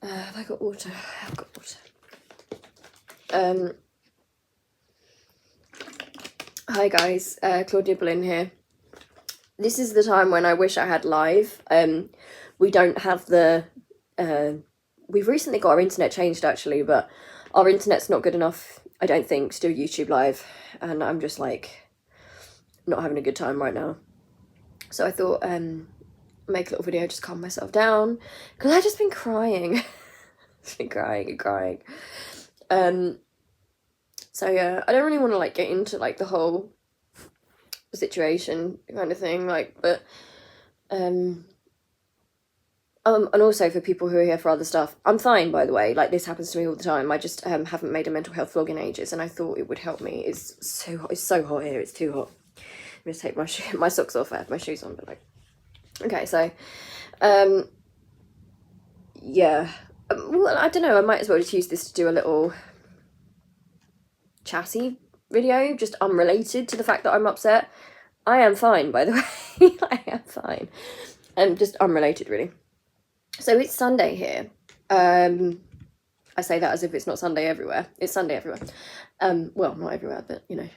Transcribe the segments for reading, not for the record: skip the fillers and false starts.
Have I got water? I've got water. Hi guys, Claudia Boleyn here. This is the time when I wish I had live. We don't have the... we've recently got our internet changed actually, but our internet's not good enough, I don't think, to do YouTube live. And I'm just like, not having a good time right now. So I thought, make a little video, just calm myself down. Because I've just been crying. I've been crying and crying. So yeah, I don't really want to like get into like the whole situation kind of thing, like, but and also for people who are here for other stuff, I'm fine, by the way. Like, this happens to me all the time. I just haven't made a mental health vlog in ages, and I thought it would help me. It's so hot. It's so hot here. It's too hot. I'm just take my socks off. I have my shoes on, but like, okay, so yeah, well, I don't know, I might as well just use this to do a little chatty video, just unrelated to the fact that I'm upset. I am fine, by the way. I am fine. Just unrelated, really. So it's Sunday here. I say that as if it's not Sunday everywhere. It's Sunday everywhere. Well, not everywhere, but, you know,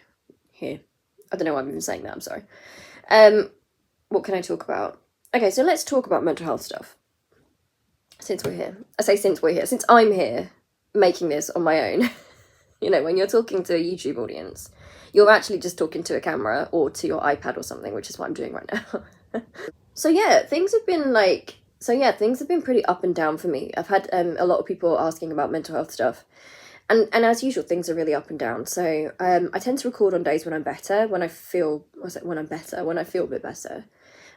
here. I don't know why I'm even saying that, I'm sorry. What can I talk about? Okay, so let's talk about mental health stuff. Since we're here. I say since we're here. Since I'm here making this on my own. You know, when you're talking to a YouTube audience, you're actually just talking to a camera or to your iPad or something, which is what I'm doing right now. So yeah, things have been pretty up and down for me. I've had a lot of people asking about mental health stuff. And as usual, things are really up and down. So I tend to record on days when I'm better, when I feel a bit better.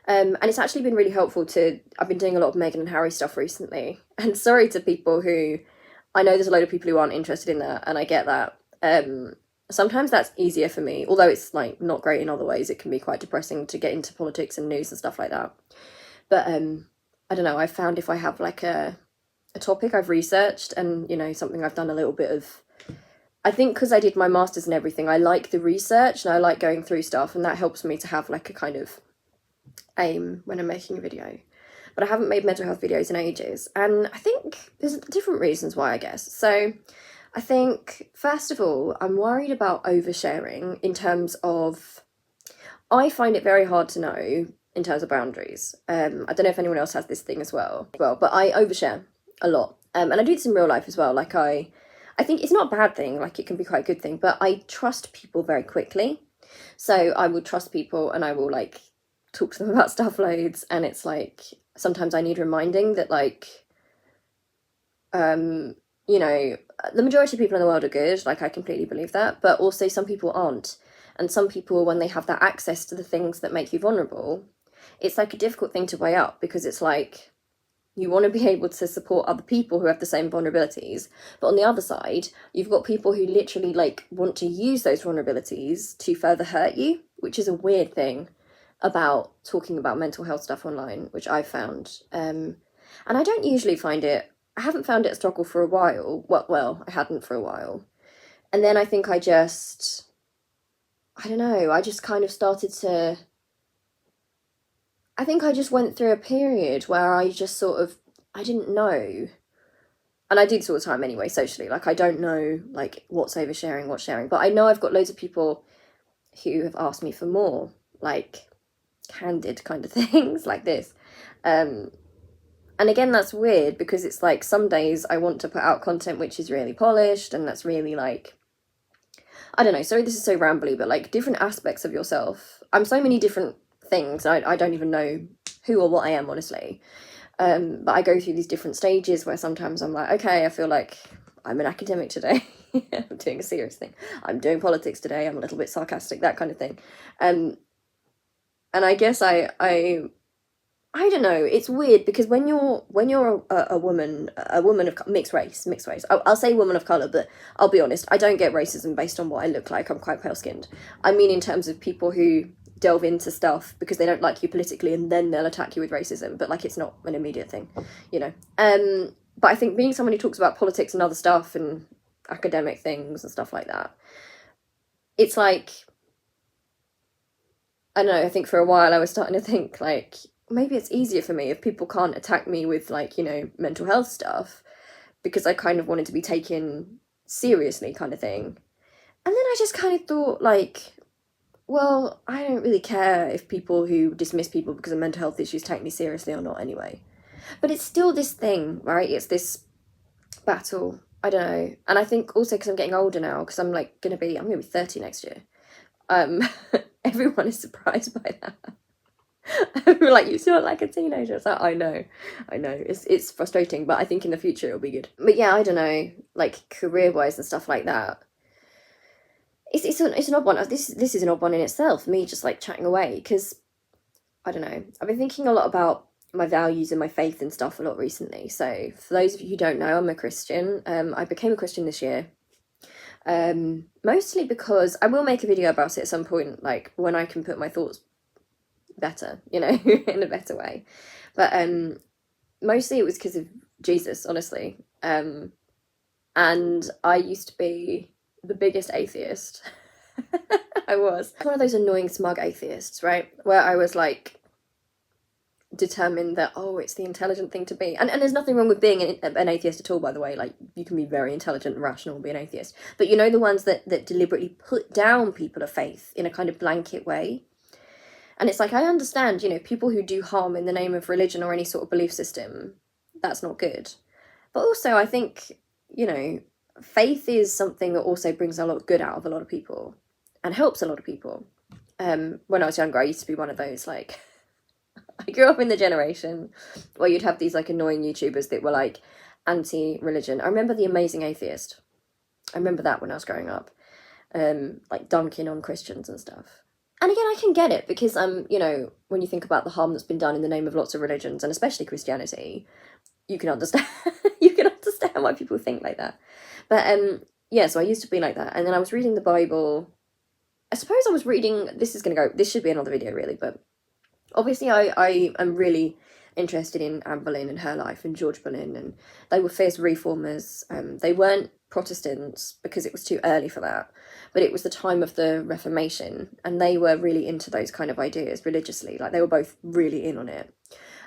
And it's actually been really helpful I've been doing a lot of Meghan and Harry stuff recently. And sorry to people who, I know there's a load of people who aren't interested in that, and I get that. Sometimes that's easier for me, although it's like not great in other ways. It can be quite depressing to get into politics and news and stuff like that. But I don't know, I found if I have like a topic I've researched and, you know, something I've done a little bit of, I think because I did my masters and everything, I like the research and I like going through stuff, and that helps me to have like a kind of aim when I'm making a video. But I haven't made mental health videos in ages, and I think there's different reasons why, I guess. So I think, first of all, I'm worried about oversharing in terms of, I find it very hard to know in terms of boundaries. I don't know if anyone else has this thing as well, but I overshare a lot. And I do this in real life as well. Like, I think it's not a bad thing, like it can be quite a good thing, but I trust people very quickly. So I will trust people and I will like talk to them about stuff loads, and it's like, sometimes I need reminding that, like, you know, the majority of people in the world are good, like I completely believe that, but also some people aren't. And some people, when they have that access to the things that make you vulnerable, it's like a difficult thing to weigh up, because it's like, you want to be able to support other people who have the same vulnerabilities, but on the other side, you've got people who literally like want to use those vulnerabilities to further hurt you, which is a weird thing about talking about mental health stuff online, which I found. And I don't usually find it, I haven't found it a struggle for a while. Well, I hadn't for a while. And then I think I just kind of started to, I think I just went through a period where I just sort of, I didn't know. And I do this all the time anyway, socially. Like, I don't know, like, what's oversharing, what's sharing. But I know I've got loads of people who have asked me for more, like, candid kind of things like this. And again, that's weird, because it's like, some days I want to put out content which is really polished, and that's really like, I don't know, sorry this is so rambly, but like different aspects of yourself. I'm so many different things. I don't even know who or what I am, honestly. But I go through these different stages where sometimes I'm like, okay, I feel like I'm an academic today. I'm doing a serious thing. I'm doing politics today. I'm a little bit sarcastic, that kind of thing. And I guess I don't know, it's weird, because when you're a woman of mixed race, I'll say woman of colour, but I'll be honest, I don't get racism based on what I look like. I'm quite pale skinned. I mean, in terms of people who delve into stuff because they don't like you politically and then they'll attack you with racism, but like, it's not an immediate thing, you know. But I think being someone who talks about politics and other stuff and academic things and stuff like that, it's like, I don't know, I think for a while I was starting to think like, maybe it's easier for me if people can't attack me with, like, you know, mental health stuff, because I kind of wanted to be taken seriously kind of thing. And then I just kind of thought, like, well, I don't really care if people who dismiss people because of mental health issues take me seriously or not anyway. But it's still this thing, right? It's this battle. I don't know. And I think also because I'm getting older now, because I'm gonna be 30 next year. Everyone is surprised by that. People are like, you still look like a teenager. It's like, I know. It's frustrating, but I think in the future it'll be good. But yeah, I don't know, like career wise and stuff like that. It's an odd one. This is an odd one in itself. Me just like chatting away, because I don't know. I've been thinking a lot about my values and my faith and stuff a lot recently. So for those of you who don't know, I'm a Christian. I became a Christian this year. Mostly because I will make a video about it at some point, like when I can put my thoughts better, you know, in a better way. But mostly it was because of Jesus, honestly. And I used to be the biggest atheist. I was one of those annoying smug atheists, right? Where I was like determined that, oh, it's the intelligent thing to be. And there's nothing wrong with being an atheist at all, by the way. Like, you can be very intelligent and rational and be an atheist. But you know, the ones that deliberately put down people of faith in a kind of blanket way. And it's like, I understand, you know, people who do harm in the name of religion or any sort of belief system, that's not good. But also, I think, you know, faith is something that also brings a lot of good out of a lot of people and helps a lot of people. When I was younger, I used to be one of those, like, I grew up in the generation where you'd have these like annoying YouTubers that were like anti-religion. I remember The Amazing Atheist. I remember that when I was growing up, like dunking on Christians and stuff. And again, I can get it because you know, when you think about the harm that's been done in the name of lots of religions and especially Christianity, you can understand you can understand why people think like that. But yeah, so I used to be like that, and then I was reading the Bible. I suppose I was reading. This should be another video really, but obviously I am really interested in Anne Boleyn and her life and George Boleyn, and they were fierce reformers. They weren't Protestants because it was too early for that, but it was the time of the Reformation, and they were really into those kind of ideas religiously. Like, they were both really in on it.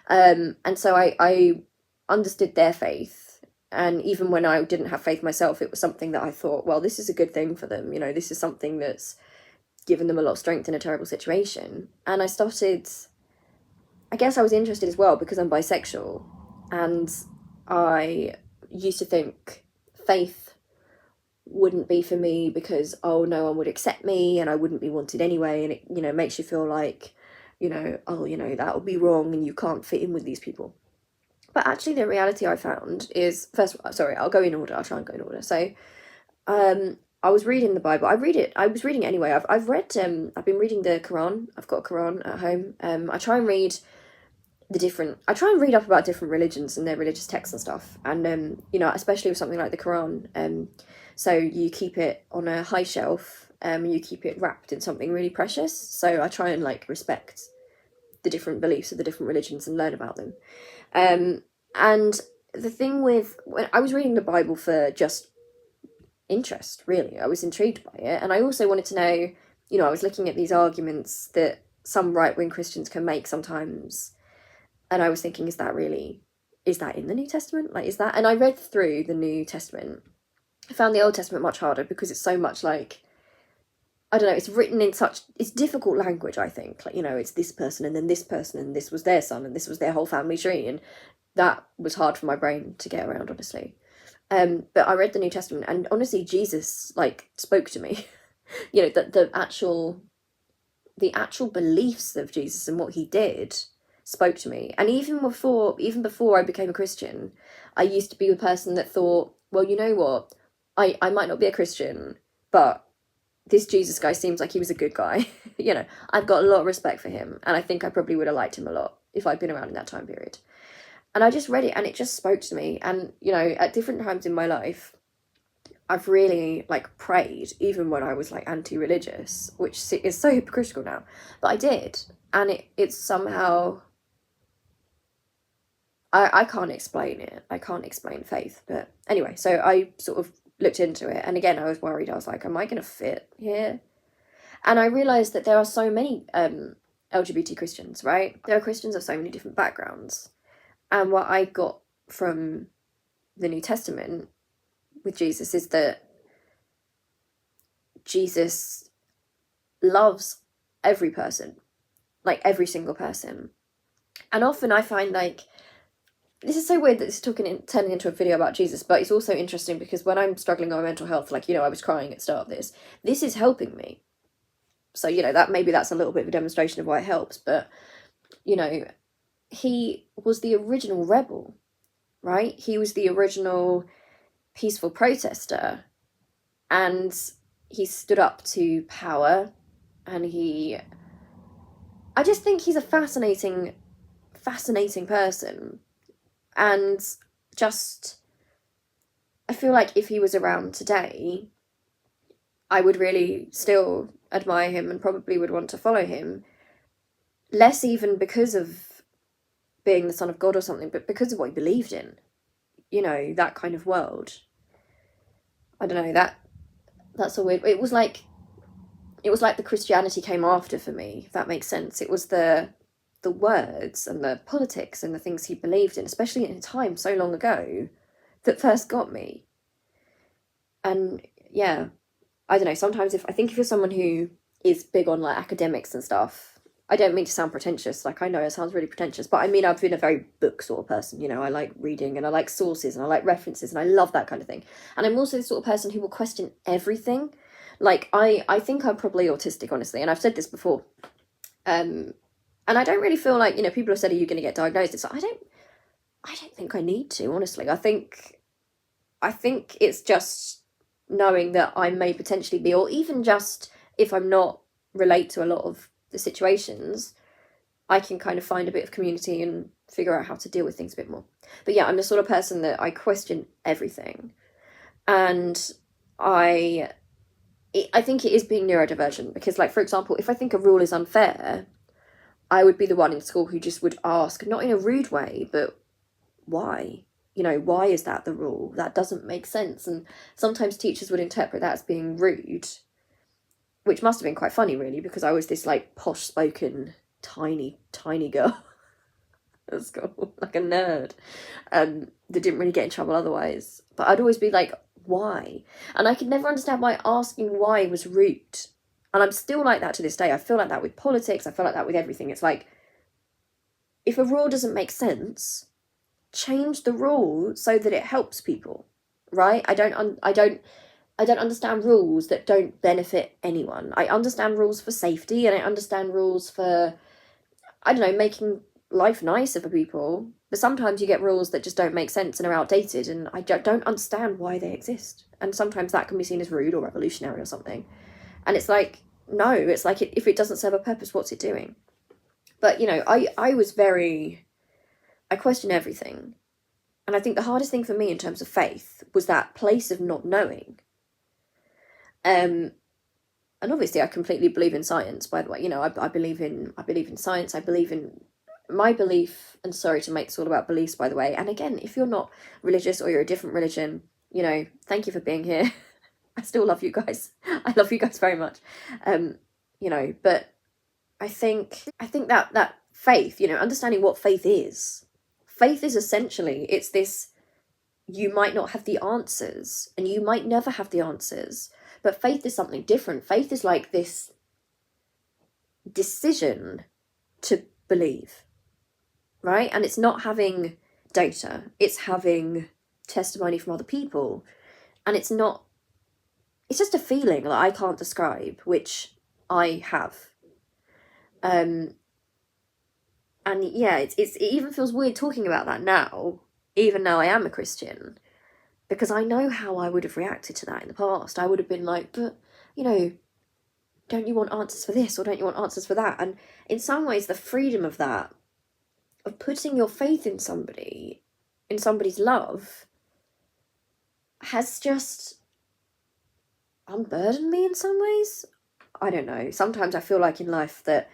And so I understood their faith, and even when I didn't have faith myself, it was something that I thought, well, this is a good thing for them, you know, this is something that's given them a lot of strength in a terrible situation. And I guess I was interested as well because I'm bisexual, and I used to think faith wouldn't be for me because, oh, no one would accept me and I wouldn't be wanted anyway, and it, you know, makes you feel like, you know, oh, you know, that would be wrong and you can't fit in with these people. But actually the reality I found is, I'll go in order. I'll try and go in order. So I was reading the Bible. I was reading it anyway. I've been reading the Quran. I've got a Quran at home. I try and read up about different religions and their religious texts and stuff. And you know, especially with something like the Quran, so you keep it on a high shelf, you keep it wrapped in something really precious. So I try and like respect the different beliefs of the different religions and learn about them. And the thing with, when I was reading the Bible for just interest, really, I was intrigued by it, and I also wanted to know, you know, I was looking at these arguments that some right-wing Christians can make sometimes, and I was thinking, is that in the New Testament? Like, is that? And I read through the New Testament. I found the Old Testament much harder because it's so much like, I don't know, it's written in it's difficult language, I think. Like, you know, it's this person and then this person and this was their son and this was their whole family tree, and that was hard for my brain to get around, honestly. But I read the New Testament, and honestly, Jesus, like, spoke to me. You know, the actual beliefs of Jesus and what he did spoke to me. And even before I became a Christian, I used to be the person that thought, well, you know what, I might not be a Christian, but this Jesus guy seems like he was a good guy. You know, I've got a lot of respect for him, and I think I probably would have liked him a lot if I'd been around in that time period. And I just read it, and it just spoke to me. And, you know, at different times in my life, I've really, like, prayed, even when I was, like, anti-religious, which is so hypocritical now. But I did. And it's somehow, I can't explain it. I can't explain faith. But anyway, so I sort of looked into it. And again, I was worried. I was like, am I going to fit here? And I realised that there are so many LGBT Christians, right? There are Christians of so many different backgrounds. And what I got from the New Testament with Jesus is that Jesus loves every person, like every single person. And often I find like, this is so weird that this is turning into a video about Jesus, but it's also interesting because when I'm struggling with my mental health, like, I was crying at the start of this is helping me. So, that maybe that's a little bit of a demonstration of why it helps, but, he was the original rebel, right? He was the original peaceful protester, and he stood up to power, and I just think he's a fascinating person. And I feel like if he was around today, I would really still admire him and probably would want to follow him. Less even because of being the son of God or something, but because of what he believed in. That kind of world. I don't know, that's a weird... It was like the Christianity came after for me, if that makes sense. It was the words and the politics and the things he believed in, especially in a time so long ago, that first got me. And yeah, I don't know, sometimes if you're someone who is big on like academics and stuff, I don't mean to sound pretentious, like I know it sounds really pretentious, but I mean I've been a very book sort of person, I like reading and I like sources and I like references and I love that kind of thing. And I'm also the sort of person who will question everything. Like I think I'm probably autistic, honestly, and I've said this before. And I don't really feel like, people have said, are you going to get diagnosed? It's like, I don't think I need to, honestly. I think it's just knowing that I may potentially be, or even just if I'm not relate to a lot of the situations, I can kind of find a bit of community and figure out how to deal with things a bit more. But yeah, I'm the sort of person that I question everything. And I think it is being neurodivergent, because like, for example, if I think a rule is unfair, I would be the one in school who just would ask, not in a rude way, but why? Why is that the rule? That doesn't make sense. And sometimes teachers would interpret that as being rude, which must have been quite funny, really, because I was this like posh-spoken, tiny girl at school, like a nerd, that didn't really get in trouble otherwise. But I'd always be like, why? And I could never understand why asking why was rude. And I'm still like that to this day. I feel like that with politics. I feel like that with everything. It's like, if a rule doesn't make sense, change the rule so that it helps people, right? I don't understand rules that don't benefit anyone. I understand rules for safety, and I understand rules for, I don't know, making life nicer for people. But sometimes you get rules that just don't make sense and are outdated, and I don't understand why they exist. And sometimes that can be seen as rude or revolutionary or something. And it's like, no, it's like, if it doesn't serve a purpose, what's it doing? But, I question everything. And I think the hardest thing for me in terms of faith was that place of not knowing. And obviously I completely believe in science, by the way. I believe in science. I believe in my belief, and sorry to make this all about beliefs, by the way. And again, if you're not religious or you're a different religion, thank you for being here. I still love you guys. I love you guys very much. But I think that faith, understanding what faith is. Faith is essentially, it's this, you might not have the answers, and you might never have the answers, but faith is something different. Faith is like this decision to believe, right? And it's not having data, it's having testimony from other people. And it's just a feeling that I can't describe, which I have. And yeah, it even feels weird talking about that now, even though I am a Christian, because I know how I would have reacted to that in the past. I would have been like, but, don't you want answers for this, or don't you want answers for that? And in some ways, the freedom of that, of putting your faith in somebody, in somebody's love, has just unburdened me in some ways. I don't know. Sometimes I feel like in life that,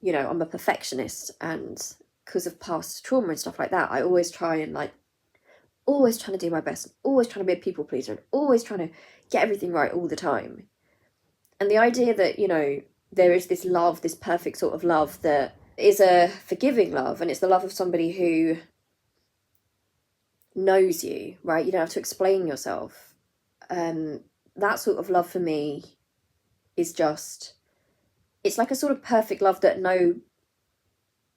I'm a perfectionist, and because of past trauma and stuff like that, I always try and always trying to do my best, always trying to be a people pleaser, and always trying to get everything right all the time. And the idea that, there is this love, this perfect sort of love that is a forgiving love, and it's the love of somebody who knows you, right? You don't have to explain yourself. That sort of love for me is just, it's like a sort of perfect love that no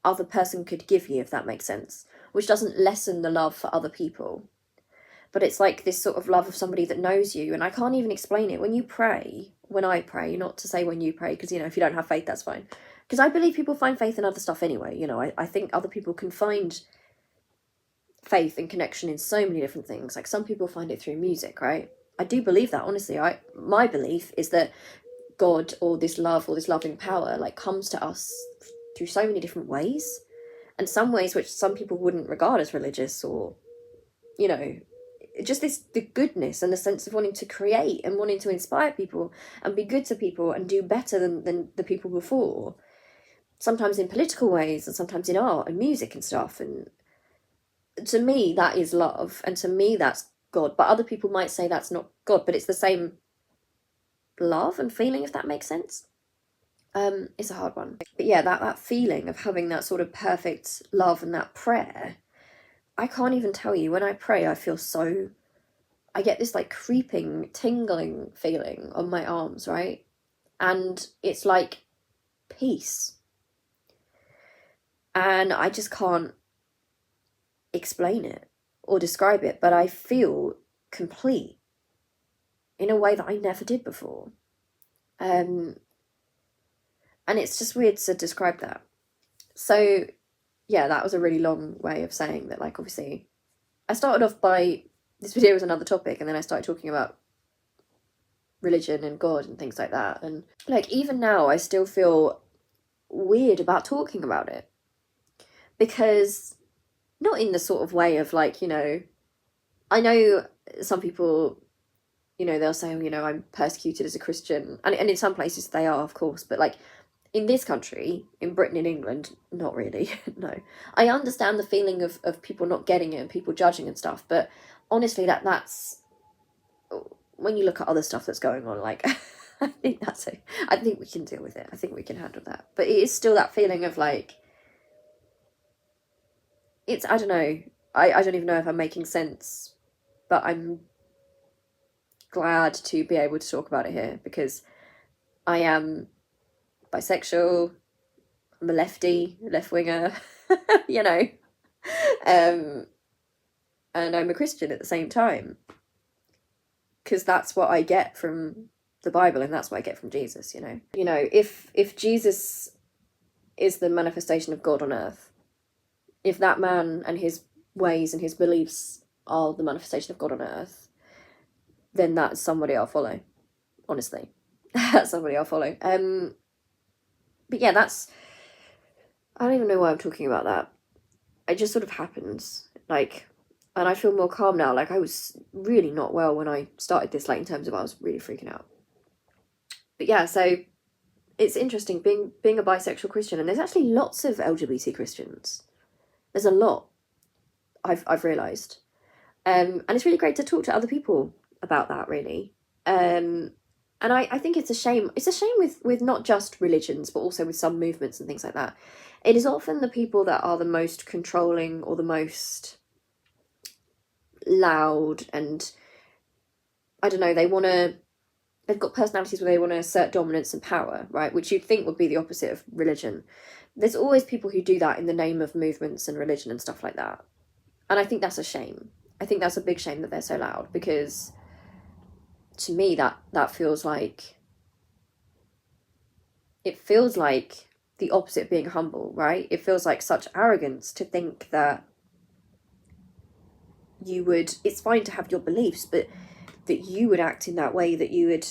other person could give you, if that makes sense, which doesn't lessen the love for other people. But it's like this sort of love of somebody that knows you, and I can't even explain it. When you pray, when I pray, not to say when you pray, because, you know, if you don't have faith, that's fine. Because I believe people find faith in other stuff anyway, you know, I think other people can find faith and connection in so many different things. Like, some people find it through music, right? I do believe that, honestly. My belief is that God, or this love, or this loving power, like, comes to us through so many different ways, and some ways which some people wouldn't regard as religious, or, you know, just the goodness and the sense of wanting to create and wanting to inspire people and be good to people and do better than the people before, sometimes in political ways and sometimes in art and music and stuff. And to me, that is love, and to me, that's God. But other people might say that's not God, but it's the same love and feeling, if that makes sense. It's a hard one. But yeah, that feeling of having that sort of perfect love and that prayer, I can't even tell you. When I pray, I get this like creeping, tingling feeling on my arms, right? And it's like peace. And I just can't explain it or describe it, but I feel complete in a way that I never did before. And it's just weird to describe that. So yeah, that was a really long way of saying that, like, obviously, I started off by, this video was another topic, and then I started talking about religion and God and things like that. And, like, even now, I still feel weird about talking about it. Because, not in the sort of way of, like, you know, I know some people, you know, they'll say, oh, you know, I'm persecuted as a Christian. And in some places they are, of course. But, like, in this country, in Britain, in England, not really, no. I understand the feeling of people not getting it and people judging and stuff, but honestly, that's, when you look at other stuff that's going on, like, I think we can deal with it. I think we can handle that. But it is still that feeling of, like, it's, I don't know, I don't even know if I'm making sense, but I'm glad to be able to talk about it here, because I am bisexual, I'm a left-winger, you know, and I'm a Christian at the same time, because that's what I get from the Bible, and that's what I get from Jesus, you know. You know, if Jesus is the manifestation of God on earth, if that man and his ways and his beliefs are the manifestation of God on earth, then that's somebody I'll follow, honestly. That's somebody I'll follow. But yeah, I don't even know why I'm talking about that. It just sort of happens, like, and I feel more calm now. Like, I was really not well when I started this, like, in terms of I was really freaking out. But yeah, so it's interesting being a bisexual Christian, and there's actually lots of LGBT Christians. There's a lot, I've realised. And it's really great to talk to other people about that, really. And I think it's a shame. It's a shame with not just religions, but also with some movements and things like that. It is often the people that are the most controlling or the most loud, and I don't know, they've got personalities where they want to assert dominance and power, right? Which you'd think would be the opposite of religion. There's always people who do that in the name of movements and religion and stuff like that. And I think that's a shame. I think that's a big shame that they're so loud, because to me that feels like, it feels like the opposite of being humble, right? It feels like such arrogance to think that it's fine to have your beliefs, but that you would act in that way, that you would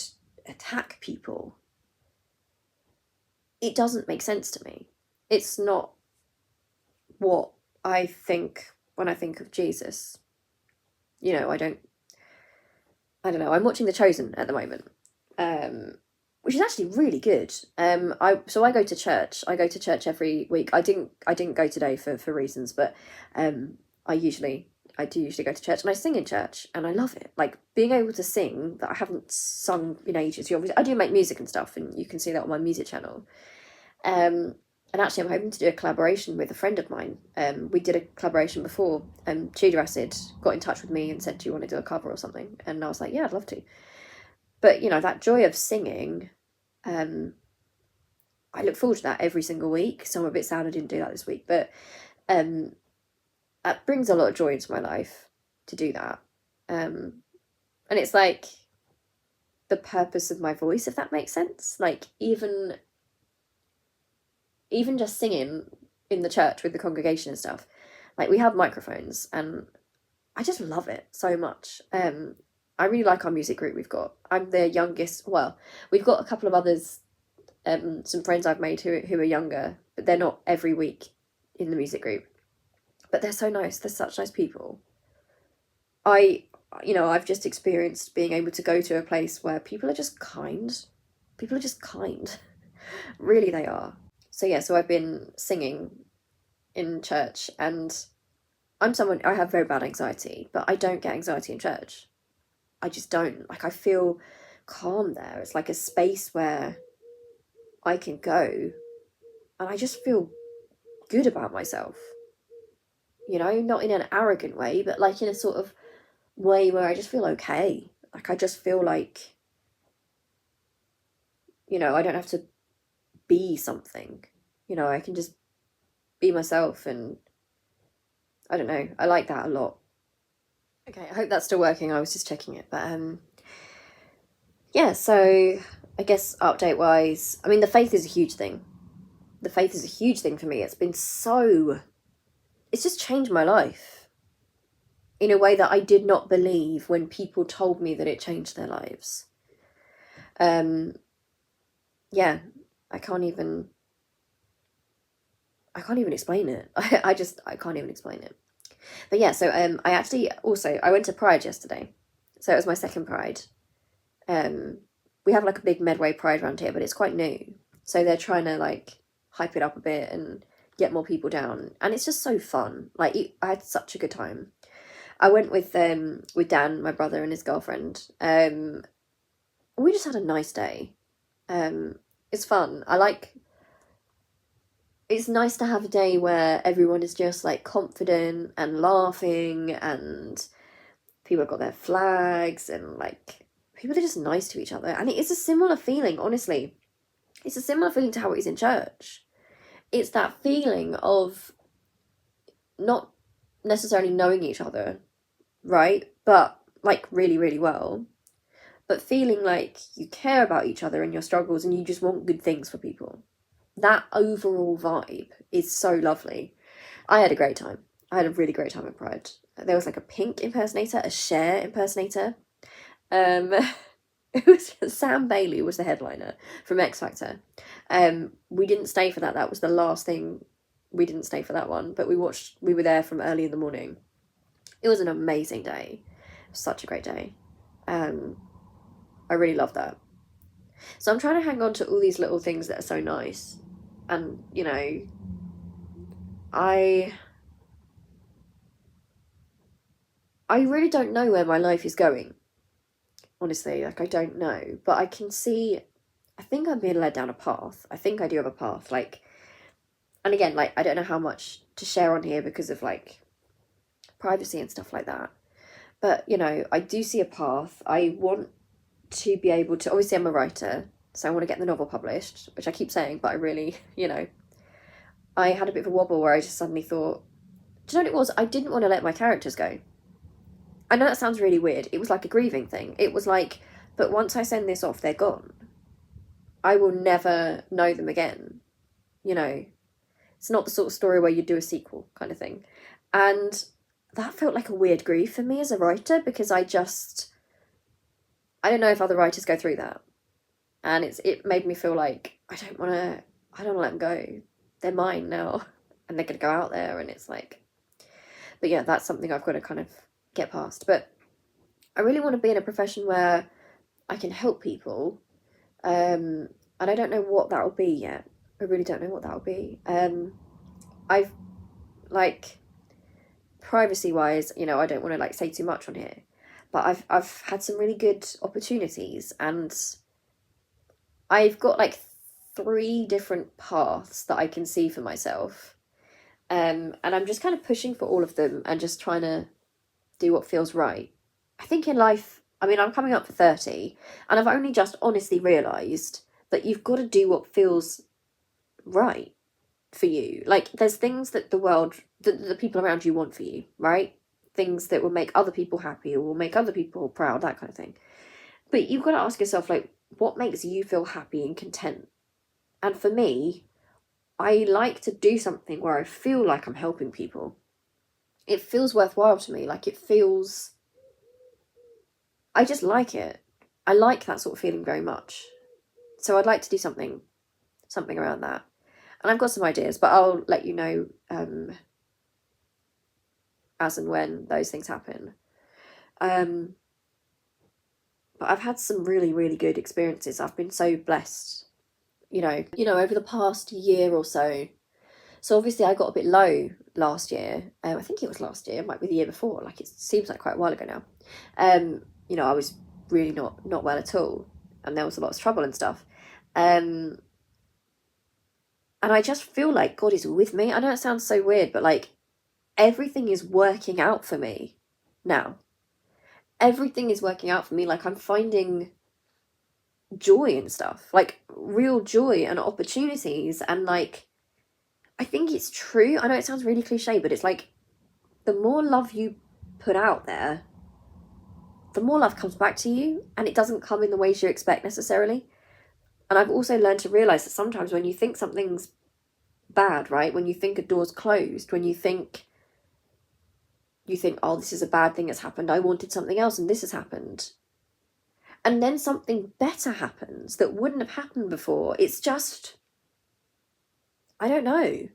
attack people. It doesn't make sense to me. It's not what I think when I think of Jesus. You know, I don't know. I'm watching The Chosen at the moment, which is actually really good. I go to church. I go to church every week. I didn't go today for reasons, but I do usually go to church, and I sing in church, and I love it. Like, being able to sing that I haven't sung in ages. I do make music and stuff, and you can see that on my music channel. And And actually, I'm hoping to do a collaboration with a friend of mine. We did a collaboration before. Tudor Acid got in touch with me and said, "Do you want to do a cover or something?" And I was like, "Yeah, I'd love to." But you know, that joy of singing, I look forward to that every single week. So I'm a bit sad I didn't do that this week, but that brings a lot of joy into my life to do that. And it's like the purpose of my voice, if that makes sense. Like even just singing in the church with the congregation and stuff, like we have microphones and I just love it so much. I really like our music group we've got. I'm the youngest. Well, we've got a couple of others, some friends I've made who are younger, but they're not every week in the music group. But they're so nice. They're such nice people. I've just experienced being able to go to a place where people are just kind. People are just kind. Really, they are. So yeah, so I've been singing in church, and I have very bad anxiety, but I don't get anxiety in church. I just don't. Like, I feel calm there. It's like a space where I can go and I just feel good about myself. You know, not in an arrogant way, but like in a sort of way where I just feel okay. Like, I just feel like, you know, I don't have to be something. You know, I can just be myself, and I don't know. I like that a lot. Okay, I hope that's still working. I was just checking it, but yeah. So I guess update wise, I mean, the faith is a huge thing. The faith is a huge thing for me. It's just changed my life in a way that I did not believe when people told me that it changed their lives. Yeah, I can't even explain it. I can't even explain it. But yeah, so I went to Pride yesterday. So it was my second Pride. We have like a big Medway Pride around here, but it's quite new. So they're trying to like hype it up a bit and get more people down. And it's just so fun. Like I had such a good time. I went with Dan, my brother, and his girlfriend. We just had a nice day. It's fun. It's nice to have a day where everyone is just like confident and laughing, and people have got their flags, and like people are just nice to each other. And it is a similar feeling, honestly. It's a similar feeling to how it is in church. It's that feeling of not necessarily knowing each other, right? But like really, really well. But feeling like you care about each other and your struggles, and you just want good things for people. That overall vibe is so lovely. I had a great time. I had a really great time at Pride. There was like a Pink impersonator, a Cher impersonator. It was Sam Bailey was the headliner from X Factor. We didn't stay for that. That was the last thing. We didn't stay for that one, but we were there from early in the morning. It was an amazing day. Such a great day. I really love that. So I'm trying to hang on to all these little things that are so nice. And, you know, I really don't know where my life is going. Honestly, like, I don't know. But I think I'm being led down a path. I think I do have a path. Like, and again, like, I don't know how much to share on here because of, like, privacy and stuff like that. But, you know, I do see a path. I want to be able to, obviously I'm a writer, so I want to get the novel published, which I keep saying, but I really, you know, I had a bit of a wobble where I just suddenly thought, do you know what it was? I didn't want to let my characters go. I know that sounds really weird. It was like a grieving thing. It was like, but once I send this off, they're gone. I will never know them again. You know, it's not the sort of story where you do a sequel kind of thing. And that felt like a weird grief for me as a writer, because I don't know if other writers go through that. And it made me feel like I don't want to let them go. They're mine now, and they're going to go out there, and it's like, but yeah, that's something I've got to kind of get past. But I really want to be in a profession where I can help people, and I don't know what that'll be yet. I really don't know what that'll be. I've, like, privacy wise, you know, I don't want to like say too much on here, but I've had some really good opportunities, and I've got like 3 different paths that I can see for myself. And I'm just kind of pushing for all of them and just trying to do what feels right. I think in life, I mean, I'm coming up for 30, and I've only just honestly realised that you've got to do what feels right for you. Like, there's things that the world, the people around you want for you, right? Things that will make other people happy or will make other people proud, that kind of thing. But you've got to ask yourself, like, what makes you feel happy and content? And for me, I like to do something where I feel like I'm helping people. It feels worthwhile to me. Like, it feels, I just like it. I like that sort of feeling very much. So I'd like to do something around that. And I've got some ideas, but I'll let you know as and when those things happen. But I've had some really, really good experiences. I've been so blessed, over the past year or so. So obviously I got a bit low last year. I think it was last year, it might be the year before. Like, it seems like quite a while ago now. I was really not well at all, and there was a lot of trouble and stuff. And I just feel like God is with me. I know it sounds so weird, but like, everything is working out for me now. Everything is working out for me. Like, I'm finding joy and stuff, like real joy and opportunities. And like, I think it's true. I know it sounds really cliche, but it's like, the more love you put out there, the more love comes back to you, and it doesn't come in the ways you expect necessarily. And I've also learned to realise that sometimes when you think something's bad, right? When you think a door's closed, when you think, oh, this is a bad thing that's happened, I wanted something else and this has happened. And then something better happens that wouldn't have happened before. It's just, I don't know.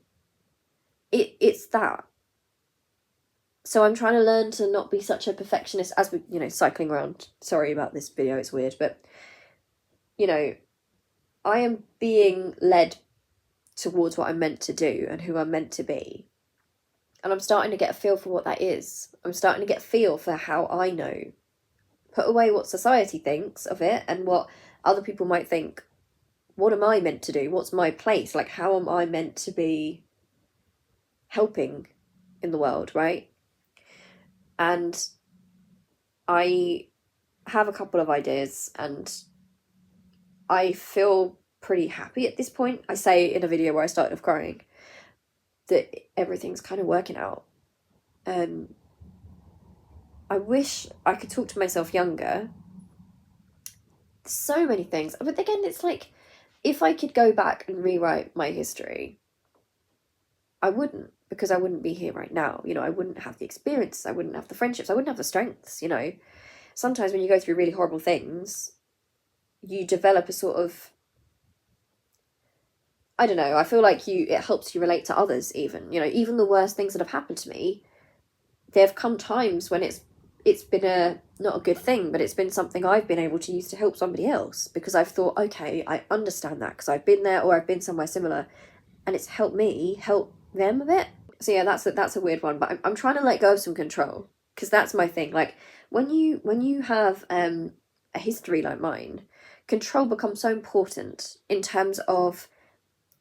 It's that. So I'm trying to learn to not be such a perfectionist as we, cycling around. Sorry about this video, it's weird, but, I am being led towards what I'm meant to do and who I'm meant to be. And I'm starting to get a feel for what that is. I'm starting to get a feel for how I know. Put away what society thinks of it and what other people might think. What am I meant to do? What's my place? Like, how am I meant to be helping in the world, right? And I have a couple of ideas, and I feel pretty happy at this point. I say in a video where I started off crying that everything's kind of working out. I wish I could talk to myself younger. So many things. But again, it's like, if I could go back and rewrite my history, I wouldn't, because I wouldn't be here right now. I wouldn't have the experiences, I wouldn't have the friendships, I wouldn't have the strengths, Sometimes when you go through really horrible things, you develop a sort of, I don't know, I feel like it helps you relate to others even. Even the worst things that have happened to me, there have come times when it's been not a good thing, but it's been something I've been able to use to help somebody else, because I've thought, okay, I understand that because I've been there or I've been somewhere similar, and it's helped me help them a bit. So yeah, that's a weird one, but I'm trying to let go of some control, because that's my thing. Like, when you have a history like mine, control becomes so important in terms of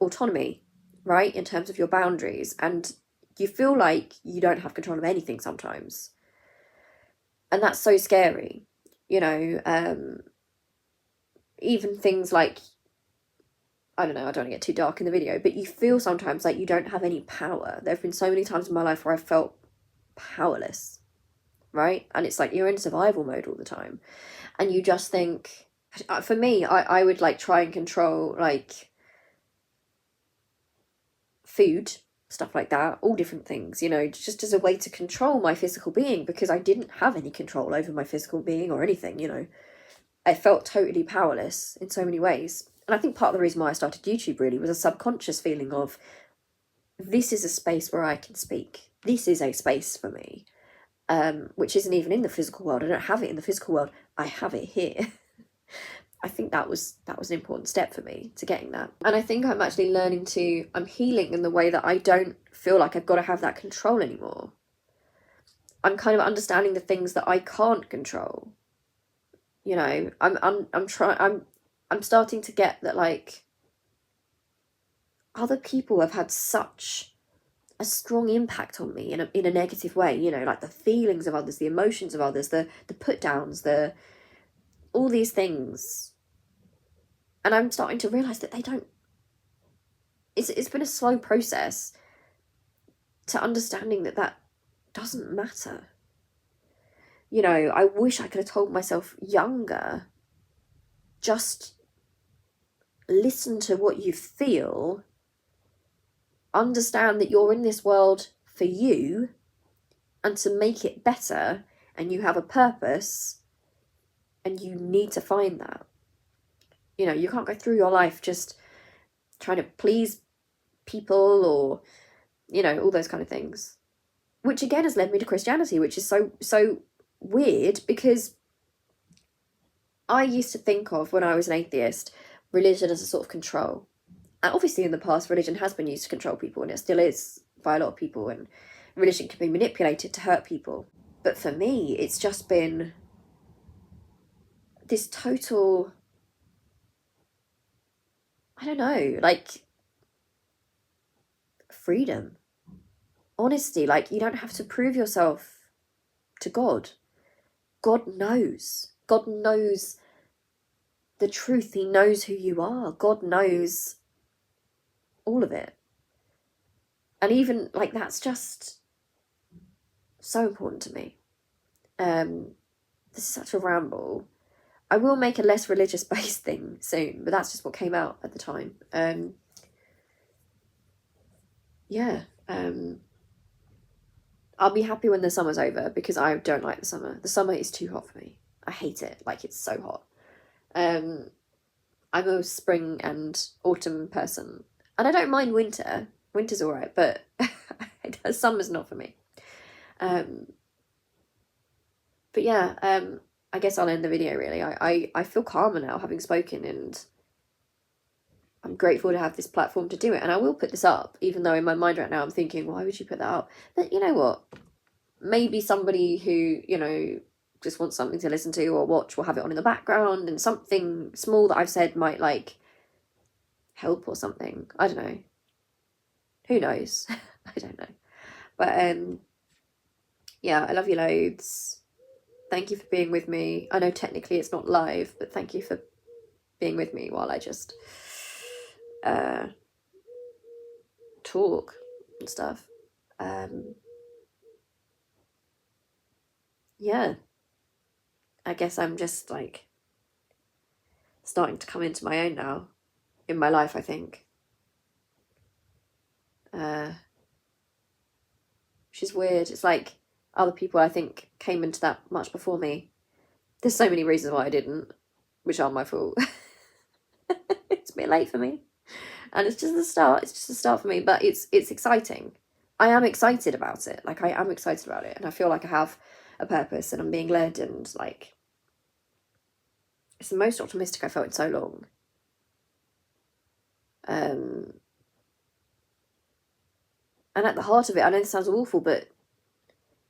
autonomy, right? In terms of your boundaries, and you feel like you don't have control of anything sometimes. And that's so scary, even things like, I don't know, I don't want to get too dark in the video, but you feel sometimes like you don't have any power. There have been so many times in my life where I felt powerless, right? And it's like, you're in survival mode all the time. And you just think, for me, I would like try and control like food, stuff like that, all different things, just as a way to control my physical being, because I didn't have any control over my physical being or anything. I felt totally powerless in so many ways. And I think part of the reason why I started YouTube really was a subconscious feeling of, this is a space where I can speak. This is a space for me, which isn't even in the physical world. I don't have it in the physical world. I have it here. I think that was an important step for me to getting that. And I think I'm actually I'm healing in the way that I don't feel like I've got to have that control anymore. I'm kind of understanding the things that I can't control. I'm starting to get that, like, other people have had such a strong impact on me in a negative way, you know, like the feelings of others, the emotions of others, the put downs, all these things. And I'm starting to realise that they don't, it's been a slow process to understanding that doesn't matter. You know, I wish I could have told myself younger, just listen to what you feel, understand that you're in this world for you and to make it better, and you have a purpose and you need to find that. You know, you can't go through your life just trying to please people or, you know, all those kind of things. Which again has led me to Christianity, which is so weird, because I used to think of, when I was an atheist, religion as a sort of control. And obviously in the past, religion has been used to control people, and it still is by a lot of people, and religion can be manipulated to hurt people. But for me, it's just been this total, I don't know, like, freedom, honesty. Like, you don't have to prove yourself to God. God knows. God knows the truth. He knows who you are. God knows all of it. And even, like, that's just so important to me. This is such a ramble. I will make a less religious based thing soon, but that's just what came out at the time. I'll be happy when the summer's over, because I don't like the summer. The summer is too hot for me. I hate it. Like, it's so hot. I'm a spring and autumn person, and I don't mind winter. Winter's all right, but summer's not for me. But yeah, I guess I'll end the video really. I feel calmer now having spoken, and I'm grateful to have this platform to do it. And I will put this up, even though in my mind right now I'm thinking, why would you put that up? But you know what? Maybe somebody who, you know, just wants something to listen to or watch will have it on in the background, and something small that I've said might, like, help or something. I don't know. Who knows? I don't know. But yeah, I love you loads. Thank you for being with me. I know technically it's not live, but thank you for being with me while I just talk and stuff. Yeah, I guess I'm just, like, starting to come into my own now in my life, I think. Which is weird. It's like other people, I think, came into that much before me. There's so many reasons why I didn't, which aren't my fault. It's a bit late for me, and it's just the start. It's just a start for me, but it's exciting. I am excited about it. Like, I am excited about it, and I feel like I have a purpose, and I'm being led, and, like, it's the most optimistic I felt in so long. And at the heart of it, I know this sounds awful, but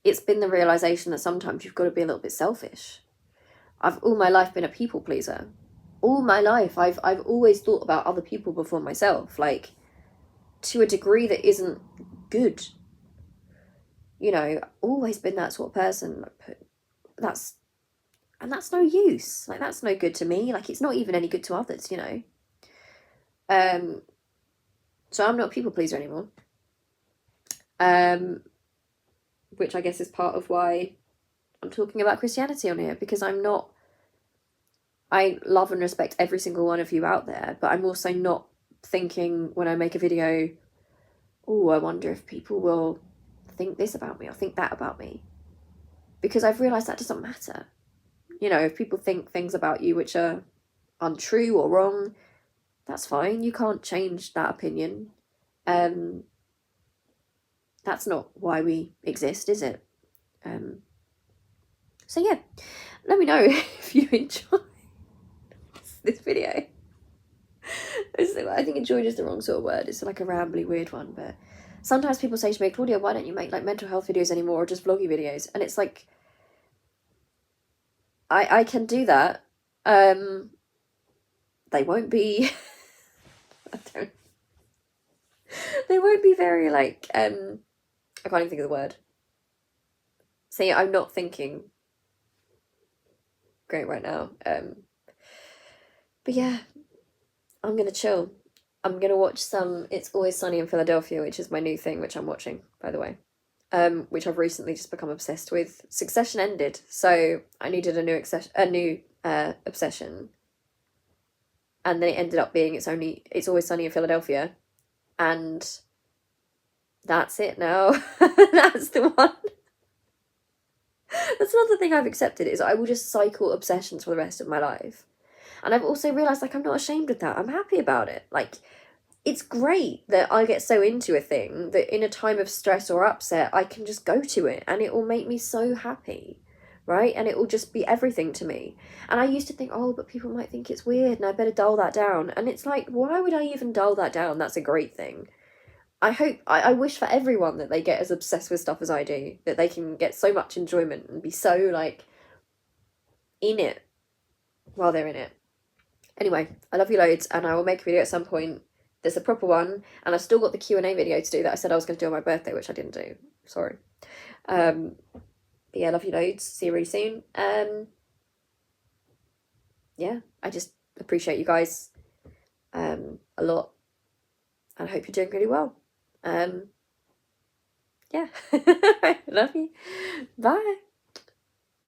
it's been the realization that sometimes you've got to be a little bit selfish. I've all my life been a people pleaser. All my life, I've always thought about other people before myself, like, to a degree that isn't good. You know, always been that sort of person. That's no use. Like, that's no good to me. Like, it's not even any good to others, you know. So I'm not a people pleaser anymore. Which I guess is part of why I'm talking about Christianity on here, because I love and respect every single one of you out there, but I'm also not thinking when I make a video, oh, I wonder if people will think this about me or think that about me, because I've realised that doesn't matter. You know, if people think things about you which are untrue or wrong, that's fine. You can't change that opinion. That's not why we exist, is it? So yeah, let me know if you enjoy this video. I think enjoyed is the wrong sort of word. It's like a rambly, weird one, but sometimes people say to me, Claudia, why don't you make, like, mental health videos anymore, or just vloggy videos? And it's like, I can do that. They won't be They won't be very like I can't even think of the word. See, I'm not thinking great right now. But yeah, I'm gonna chill. I'm gonna watch some It's Always Sunny in Philadelphia, which is my new thing, which I'm watching, by the way. Which I've recently just become obsessed with. Succession ended, so I needed a new obsession, and then it ended up being It's Always Sunny in Philadelphia, and that's it now. That's the one. That's another thing I've accepted is I will just cycle obsessions for the rest of my life. And I've also realised like I'm not ashamed of that. I'm happy about it. Like it's great that I get so into a thing that in a time of stress or upset I can just go to it and it will make me so happy. Right? And it will just be everything to me. And I used to think, oh, but people might think it's weird and I better dull that down. And it's like, why would I even dull that down? That's a great thing. I wish for everyone that they get as obsessed with stuff as I do, that they can get so much enjoyment and be so like in it while they're in it. Anyway, I love you loads, and I will make a video at some point that's a proper one, and I've still got the Q&A video to do that I said I was going to do on my birthday, which I didn't do. Sorry. But yeah, love you loads. See you really soon. Yeah, I just appreciate you guys a lot, and I hope you're doing really well. Yeah. Love you. Bye.